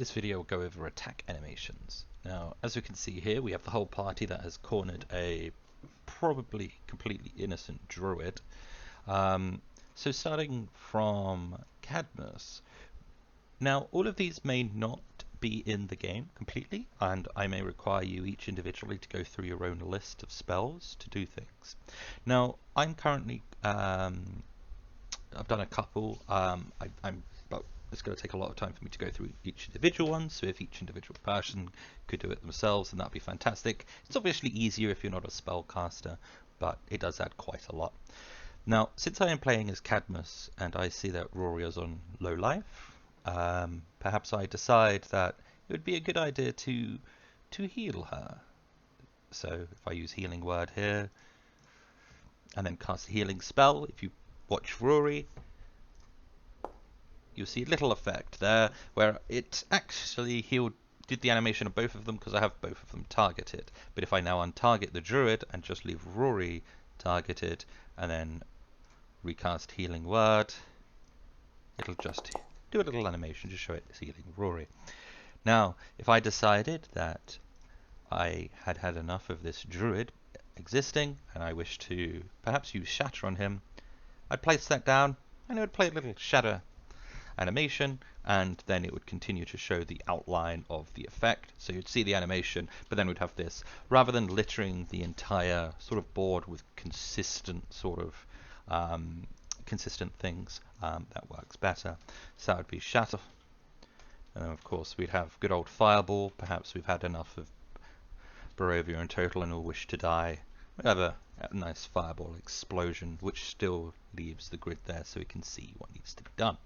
This video will go over attack animations. Now, as we can see here, we have the whole party that has cornered a probably completely innocent druid. So starting from Cadmus. Now, all of these may not be in the game completely, and I may require you each individually to go through your own list of spells to do things. Now, I'm currently, I've done a couple. But it's going to take a lot of time for me to go through each individual one, so if each individual person could do it themselves, then that'd be fantastic. It's obviously easier if you're not a spellcaster, but it does add quite a lot. Now, since I am playing as Cadmus and I see that Roria's on low life, perhaps I decide that it would be a good idea to heal her. So if I use Healing Word here, and then cast a healing spell, if you watch Rory, you'll see a little effect there where it actually did the animation of both of them because I have both of them targeted. But if I now untarget the druid and just leave Rory targeted and then recast Healing Word, it'll just do a little animation to show it's healing Rory. Now, if I decided that I had had enough of this druid existing and I wish to perhaps use Shatter on him, I'd place that down and it would play a little shatter animation, and then it would continue to show the outline of the effect. So you'd see the animation, but then we'd have this, rather than littering the entire sort of board with consistent consistent things, that works better. So that would be shatter. And then of course we'd have good old fireball. Perhaps we've had enough of Barovia in total and will wish to die. We have a nice fireball explosion, which still leaves the grid there so we can see what needs to be done.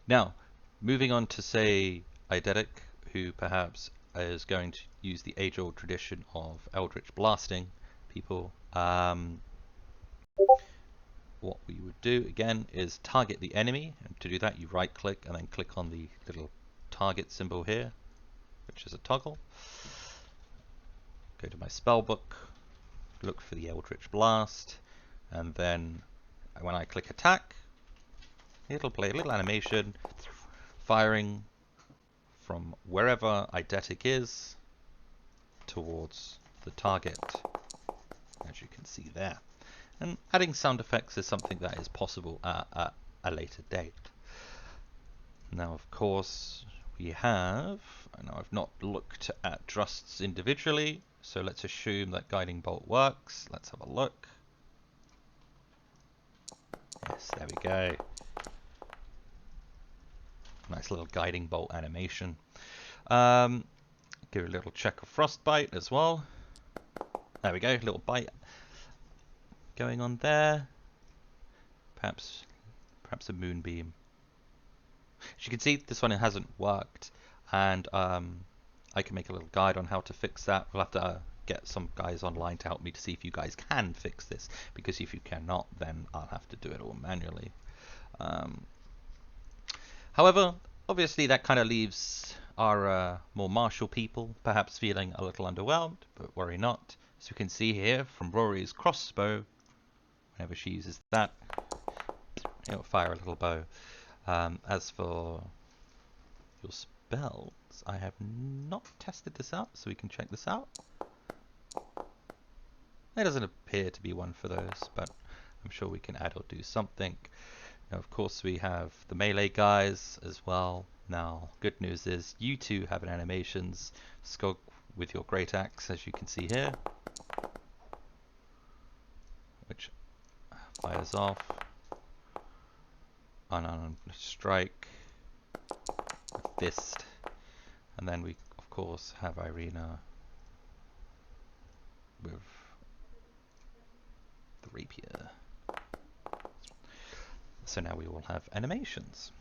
Now, moving on to, say, Eidetic, who perhaps is going to use the age-old tradition of Eldritch blasting people. What we would do, again, is target the enemy. And to do that, you right-click and then click on the little target symbol here, which is a toggle. Go to my spellbook, look for the Eldritch Blast, and then when I click attack, it'll play a little animation firing from wherever Eidetic is towards the target, as you can see there. And adding sound effects is something that is possible at a later date. Now, of course, we have, and I've not looked at Drusts individually, so let's assume that Guiding Bolt works. Let's have a look. Yes, there we go. Nice little Guiding Bolt animation. Give it a little check of Frostbite as well. There we go, little bite going on there. Perhaps a Moonbeam. As you can see, this one hasn't worked, and I can make a little guide on how to fix that. We'll have to get some guys online to help me to see if you guys can fix this, because if you cannot, then I'll have to do it all manually. However, obviously that kind of leaves our more martial people perhaps feeling a little underwhelmed, but worry not. As you can see here from Rory's crossbow, whenever she uses that, it'll fire a little bow. As for your spells, I have not tested this out, so we can check this out. There doesn't appear to be one for those, but I'm sure we can add or do something. Now, of course, we have the melee guys as well. Now, good news is you two have an animations Skog with your great axe, as you can see here, which fires off. Unarmed strike, a fist, and then we, of course, have Irina with the rapier. So now we all have animations.